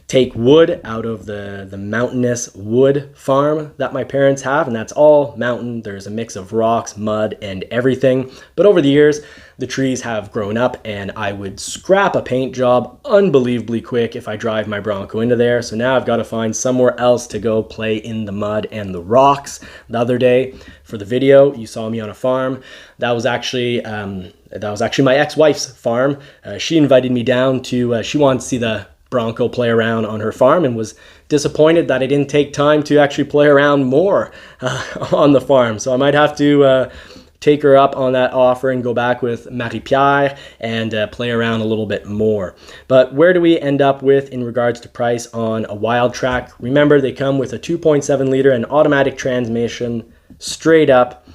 take wood out of the mountainous wood farm that my parents have, and that's all mountain. There's a mix of rocks, mud, and everything. But over the years, the trees have grown up, and I would scrap a paint job unbelievably quick if I drive my Bronco into there. So now I've got to find somewhere else to go play in the mud and the rocks. The other day for the video, you saw me on a farm. That was actually my ex-wife's farm. She invited me down to, she wanted to see the Bronco play around on her farm, and was disappointed that I didn't take time to actually play around more on the farm. So I might have to take her up on that offer and go back with Marie-Pierre and play around a little bit more. But where do we end up with in regards to price on a Wildtrak? Remember, they come with a 2.7 liter and automatic transmission straight up.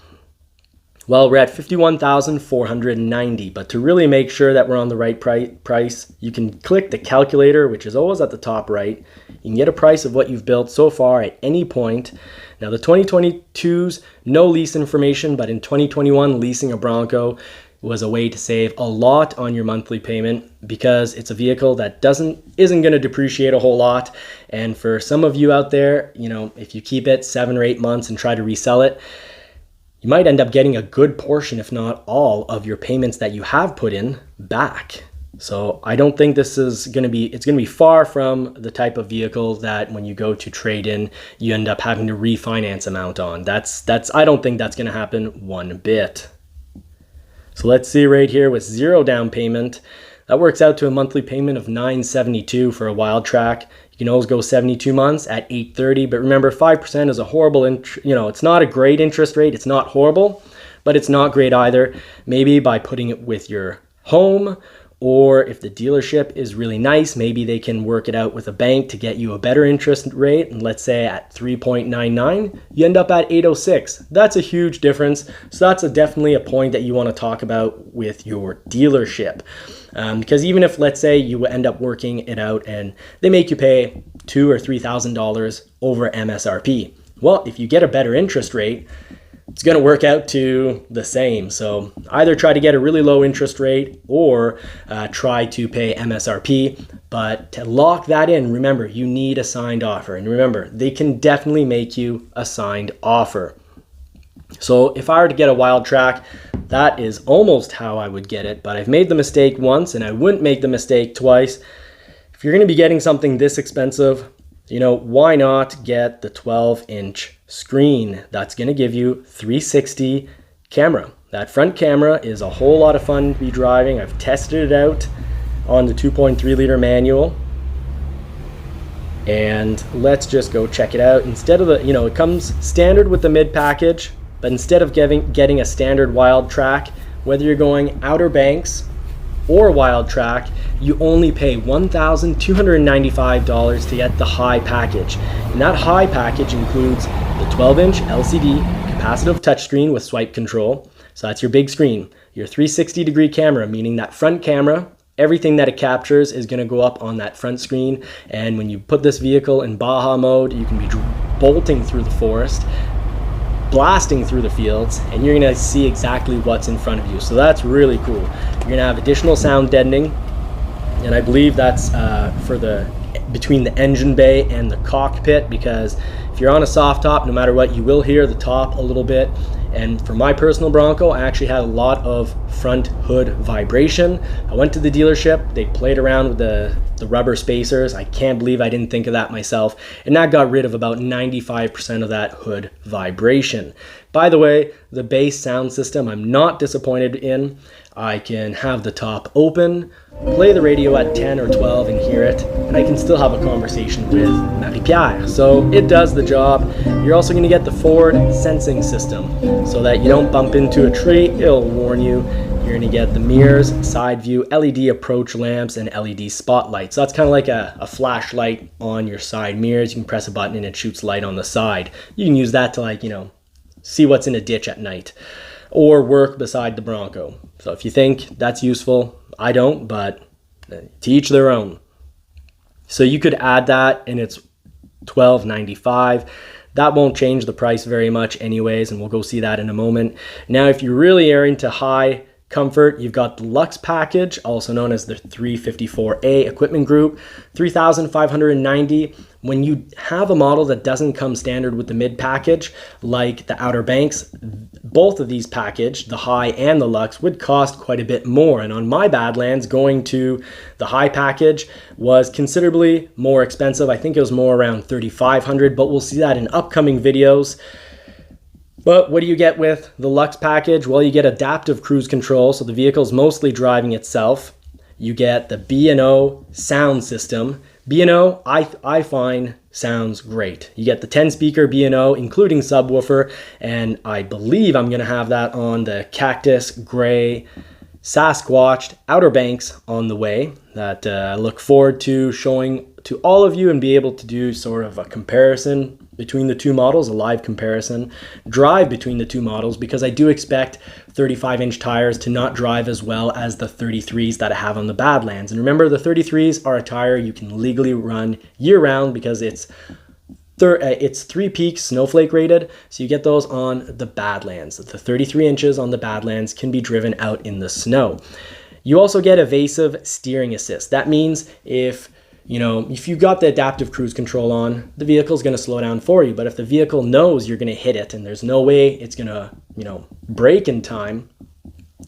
Well, we're at $51,490, but to really make sure that we're on the right price, you can click the calculator, which is always at the top right. You can get a price of what you've built so far at any point. Now, the 2022's no lease information, but in 2021, leasing a Bronco was a way to save a lot on your monthly payment, because it's a vehicle that isn't going to depreciate a whole lot. And for some of you out there, if you keep it 7 or 8 months and try to resell it, you might end up getting a good portion, if not all, of your payments that you have put in back. So I don't think this is going to be, it's going to be far from the type of vehicle that when you go to trade in, you end up having to refinance amount on. I don't think that's going to happen one bit. So let's see right here with 0 down payment. That works out to a monthly payment of $972 for a Wildtrak. You can always go 72 months at $830, but remember, 5% is a horrible, it's not a great interest rate. It's not horrible, but it's not great either. Maybe by putting it with your home, or if the dealership is really nice, maybe they can work it out with a bank to get you a better interest rate. And let's say at 3.99, you end up at 806. That's a huge difference. So that's definitely a point that you want to talk about with your dealership. Because even if, let's say, you end up working it out and they make you pay $2,000 or $3,000 over MSRP, well, if you get a better interest rate, it's going to work out to the same. So either try to get a really low interest rate or try to pay MSRP. But to lock that in, remember, you need a signed offer. And remember, they can definitely make you a signed offer. So if I were to get a Wildtrak, that is almost how I would get it. But I've made the mistake once and I wouldn't make the mistake twice. If you're going to be getting something this expensive, you know, why not get the 12-inch screen? That's going to give you 360 camera. That front camera is a whole lot of fun to be driving. I've tested it out on the 2.3 liter manual. And let's just go check it out. Instead of the, you know, it comes standard with the mid package, but instead of getting a standard Wildtrak, whether you're going Outer Banks or Wildtrak, you only pay $1,295 to get the high package. And that high package includes the 12-inch LCD capacitive touchscreen with swipe control. So that's your big screen. Your 360-degree camera, meaning that front camera, everything that it captures is going to go up on that front screen. And when you put this vehicle in Baja mode, you can be bolting through the forest, blasting through the fields, and you're going to see exactly what's in front of you. So that's really cool. You're going to have additional sound deadening, and I believe that's for between the engine bay and the cockpit, because if you're on a soft top, no matter what, you will hear the top a little bit. And for my personal Bronco, I actually had a lot of front hood vibration. I went to the dealership, they played around with the rubber spacers. I can't believe I didn't think of that myself. And that got rid of about 95% of that hood vibration. By the way, the bass sound system I'm not disappointed in. I can have the top open, play the radio at 10 or 12 and hear it, and I can still have a conversation with Marie-Pierre. So it does the job. You're also going to get the forward sensing system so that you don't bump into a tree. It'll warn you. You're going to get the mirrors, side view, LED approach lamps, and LED spotlights. So that's kind of like a flashlight on your side mirrors. You can press a button and it shoots light on the side. You can use that to, like, you know, see what's in a ditch at night or work beside the Bronco. So if you think that's useful, I don't, but to each their own. So you could add that and it's $12.95. That won't change the price very much anyways, and we'll go see that in a moment. Now, if you really are into high comfort, you've got the Luxe package, also known as the 354A equipment group, $3,590. When you have a model that doesn't come standard with the mid package, like the Outer Banks, both of these package, the high and the Luxe, would cost quite a bit more. And on my Badlands, going to the high package was considerably more expensive. I think it was more around $3,500, but we'll see that in upcoming videos. But what do you get with the Luxe package? Well, you get adaptive cruise control, so the vehicle's mostly driving itself. You get the B&O sound system. B&O, I find, sounds great. You get the 10-speaker B&O, including subwoofer, and I believe I'm going to have that on the Cactus Gray Sasquatch Outer Banks on the way. That I look forward to showing to all of you and be able to do sort of a comparison between the two models, a live comparison, drive between the two models, because I do expect 35-inch tires to not drive as well as the 33s that I have on the Badlands. And remember, the 33s are a tire you can legally run year-round because it's 3 peaks snowflake rated, so you get those on the Badlands. The 33 inches on the Badlands can be driven out in the snow. You also get evasive steering assist. That means if you've got the adaptive cruise control on, the vehicle's going to slow down for you. But if the vehicle knows you're going to hit it and there's no way it's going to, brake in time,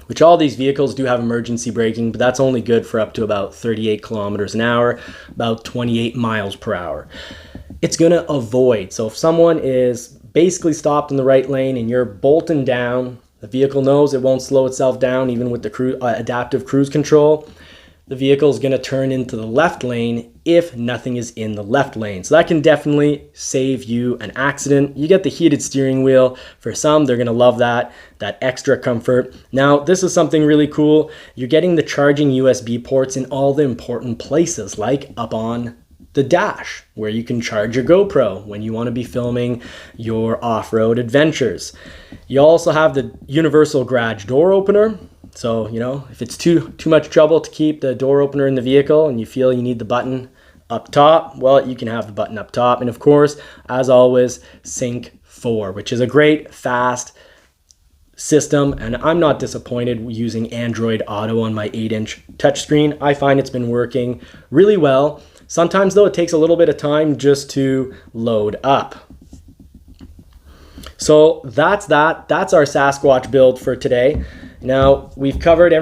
which all these vehicles do have emergency braking, but that's only good for up to about 38 kilometers an hour, about 28 miles per hour. It's going to avoid. So if someone is basically stopped in the right lane and you're bolting down, the vehicle knows it won't slow itself down even with the adaptive cruise control. The vehicle is going to turn into the left lane if nothing is in the left lane. So that can definitely save you an accident. You get the heated steering wheel. For some, they're going to love that extra comfort. Now, this is something really cool. You're getting the charging USB ports in all the important places, like up on the dash, where you can charge your GoPro when you want to be filming your off-road adventures. You also have the universal garage door opener. So, if it's too much trouble to keep the door opener in the vehicle and you feel you need the button up top, well, you can have the button up top. And of course, as always, Sync 4, which is a great, fast system, and I'm not disappointed using Android Auto on my 8-inch touchscreen. I find it's been working really well. Sometimes though, it takes a little bit of time just to load up. So that's that. That's our Sasquatch build for today. Now, we've covered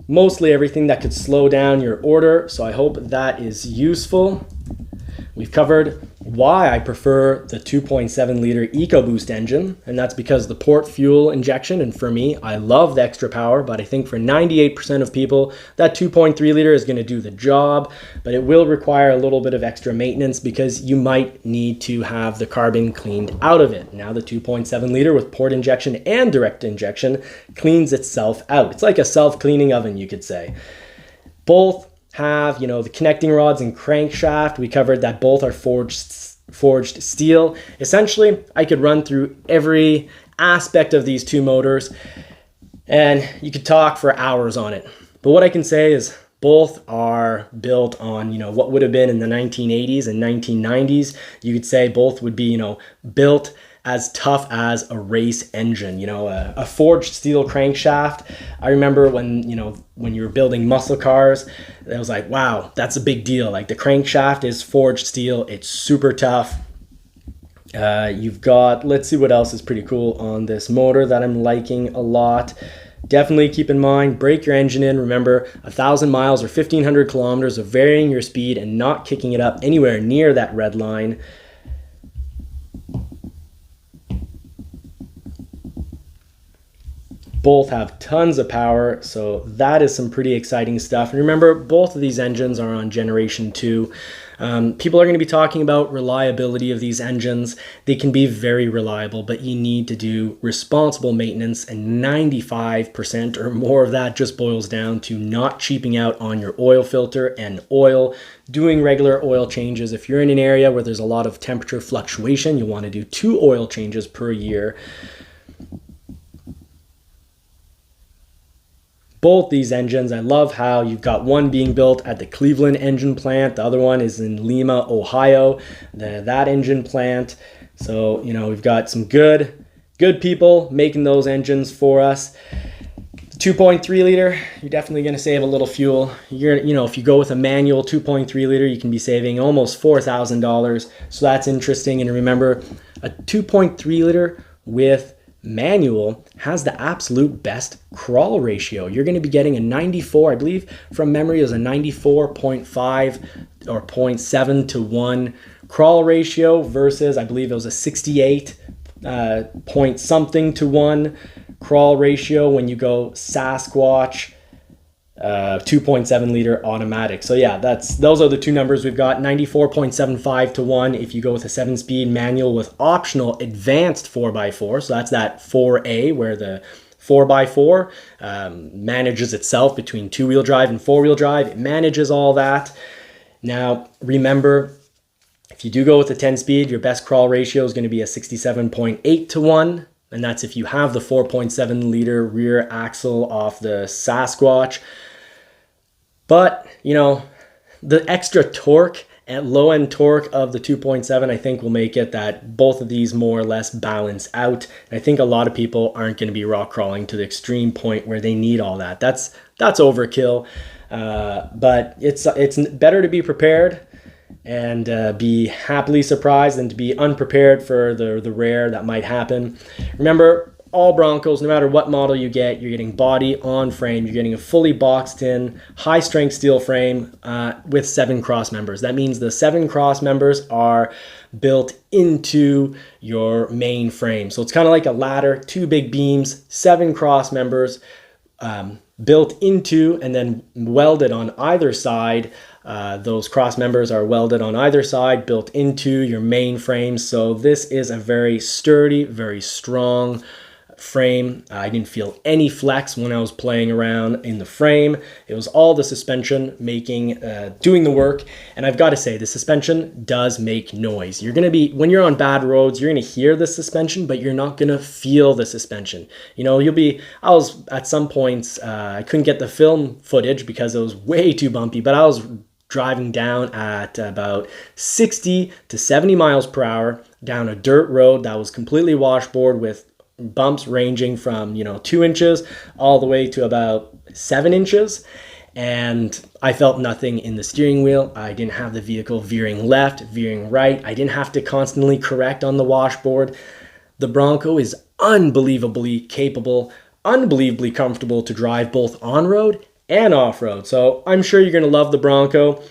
mostly everything that could slow down your order, so I hope that is useful. We've covered why I prefer the 2.7 liter EcoBoost engine, and that's because the port fuel injection, and for me, I love the extra power, but I think for 98% of people, that 2.3 liter is going to do the job, but it will require a little bit of extra maintenance because you might need to have the carbon cleaned out of it. Now the 2.7 liter with port injection and direct injection cleans itself out. It's like a self-cleaning oven, you could say. Both have, the connecting rods and crankshaft. We covered that both are forged steel. Essentially, I could run through every aspect of these two motors and you could talk for hours on it. But what I can say is both are built on, what would have been in the 1980s and 1990s. You could say both would be, built as tough as a race engine, a forged steel crankshaft. I remember when you were building muscle cars, it was like, wow, that's a big deal. Like the crankshaft is forged steel. It's super tough. You've got, let's see what else is pretty cool on this motor that I'm liking a lot. Definitely keep in mind, break your engine in. Remember, 1,000 miles or 1,500 kilometers of varying your speed and not kicking it up anywhere near that red line. Both have tons of power, so that is some pretty exciting stuff. And remember, both of these engines are on generation 2. People are going to be talking about reliability of these engines. They can be very reliable, but you need to do responsible maintenance, and 95% or more of that just boils down to not cheaping out on your oil filter and oil, doing regular oil changes. If you're in an area where there's a lot of temperature fluctuation, you want to do 2 oil changes per year. Both these engines, I love how you've got one being built at the Cleveland engine plant. The other one is in Lima, Ohio, that engine plant. So, we've got some good people making those engines for us. The 2.3 liter, you're definitely going to save a little fuel. If you go with a manual 2.3 liter, you can be saving almost $4,000. So that's interesting. And remember, a 2.3 liter with manual has the absolute best crawl ratio. You're going to be getting a 94, I believe from memory, it was a 94.5 or 0.7 to 1 crawl ratio versus, I believe it was a 68 point something to 1 crawl ratio when you go Sasquatch 2.7 liter automatic. So yeah, those are the two numbers we've got. 94.75 to 1 if you go with a 7-speed manual with optional advanced 4x4. So that's that 4A where the 4x4 manages itself between 2-wheel drive and 4-wheel drive. It manages all that. Now remember, if you do go with a 10-speed, your best crawl ratio is going to be a 67.8 to 1. And that's if you have the 4.7 liter rear axle off the Sasquatch. But, the extra torque and low-end torque of the 2.7, I think will make it that both of these more or less balance out. And I think a lot of people aren't going to be rock crawling to the extreme point where they need all that. That's overkill. But it's better to be prepared and be happily surprised than to be unprepared for the rare that might happen. Remember, all Broncos, no matter what model you get, you're getting body on frame. You're getting a fully boxed in, high strength steel frame with 7 cross members. That means the 7 cross members are built into your main frame. So it's kind of like a ladder, 2 big beams, 7 cross members built into and then welded on either side. Those cross members are welded on either side, built into your main frame. So this is a very sturdy, very strong frame. I didn't feel any flex when I was playing around in the frame. It was all the suspension doing the work. And I've got to say, the suspension does make noise. When you're on bad roads, you're going to hear the suspension, but you're not going to feel the suspension. I was at some points, I couldn't get the film footage because it was way too bumpy, but I was driving down at about 60 to 70 miles per hour down a dirt road that was completely washboard with bumps ranging from, 2 inches all the way to about 7 inches. And I felt nothing in the steering wheel. I didn't have the vehicle veering left, veering right. I didn't have to constantly correct on the washboard. The Bronco is unbelievably capable, unbelievably comfortable to drive both on-road and off-road. So I'm sure you're going to love the Bronco.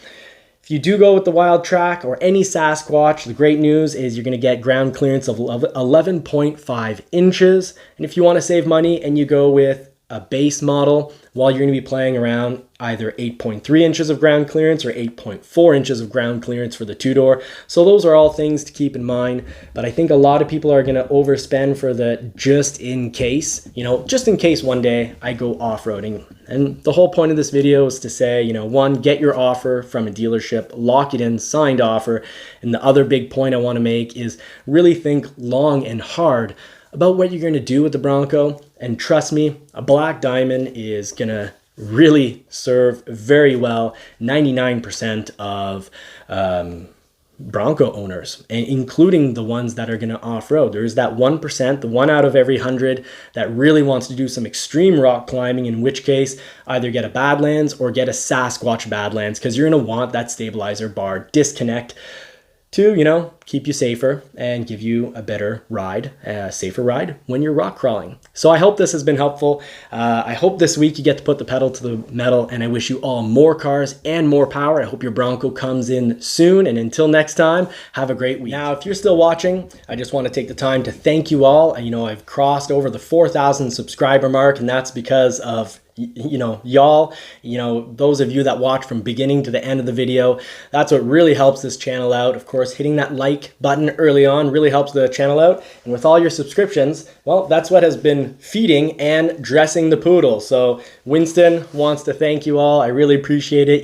If you do go with the Wildtrak or any Sasquatch, the great news is you're going to get ground clearance of 11.5 inches. And if you want to save money and you go with a base model, well, you're going to be playing around either 8.3 inches of ground clearance or 8.4 inches of ground clearance for the two-door. So those are all things to keep in mind. But I think a lot of people are going to overspend for the just in case, just in case one day I go off-roading. And the whole point of this video is to say, one, get your offer from a dealership, lock it in, signed offer. And the other big point I want to make is really think long and hard about what you're going to do with the Bronco. And trust me, a black diamond is going to really serve very well 99% of Bronco owners, and including the ones that are going to off-road. There's that 1%, the 1 out of every 100 that really wants to do some extreme rock climbing, in which case either get a Badlands or get a Sasquatch Badlands, because you're going to want that stabilizer bar disconnect to, keep you safer and give you a better ride, a safer ride when you're rock crawling. So I hope this has been helpful. I hope this week you get to put the pedal to the metal, and I wish you all more cars and more power. I hope your Bronco comes in soon, and until next time, have a great week. Now, if you're still watching, I just want to take the time to thank you all. I've crossed over the 4,000 subscriber mark, and that's because of y'all, those of you that watch from beginning to the end of the video. That's what really helps this channel out. Of course, hitting that like button early on really helps the channel out. And with all your subscriptions, well, that's what has been feeding and dressing the poodle. So Winston wants to thank you all. I really appreciate it.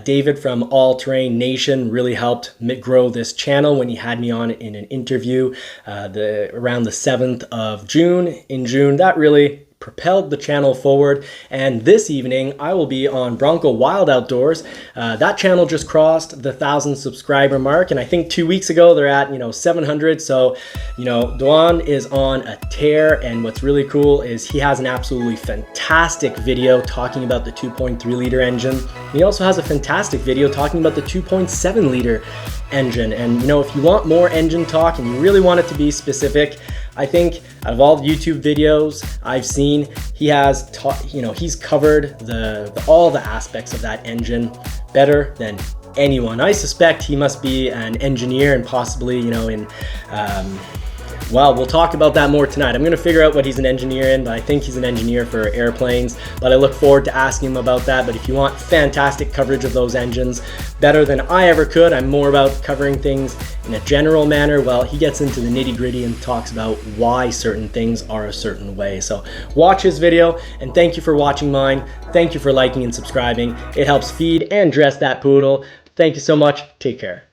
David from All Terrain Nation really helped grow this channel when he had me on in an interview around the 7th of June. In June, that really propelled the channel forward. And this evening I will be on Bronco Wild Outdoors. That channel just crossed the 1,000 subscriber mark, and I think 2 weeks ago they're at 700. So Duan is on a tear, and what's really cool is he has an absolutely fantastic video talking about the 2.3 liter engine. He also has a fantastic video talking about the 2.7 liter engine. And if you want more engine talk and you really want it to be specific, I think out of all the YouTube videos I've seen, he has he's covered all the aspects of that engine better than anyone. I suspect he must be an engineer, and possibly well, we'll talk about that more tonight. I'm going to figure out what he's an engineer in, but I think he's an engineer for airplanes. But I look forward to asking him about that. But if you want fantastic coverage of those engines, better than I ever could, I'm more about covering things in a general manner. Well, he gets into the nitty-gritty and talks about why certain things are a certain way. So watch his video, and thank you for watching mine. Thank you for liking and subscribing. It helps feed and dress that poodle. Thank you so much. Take care.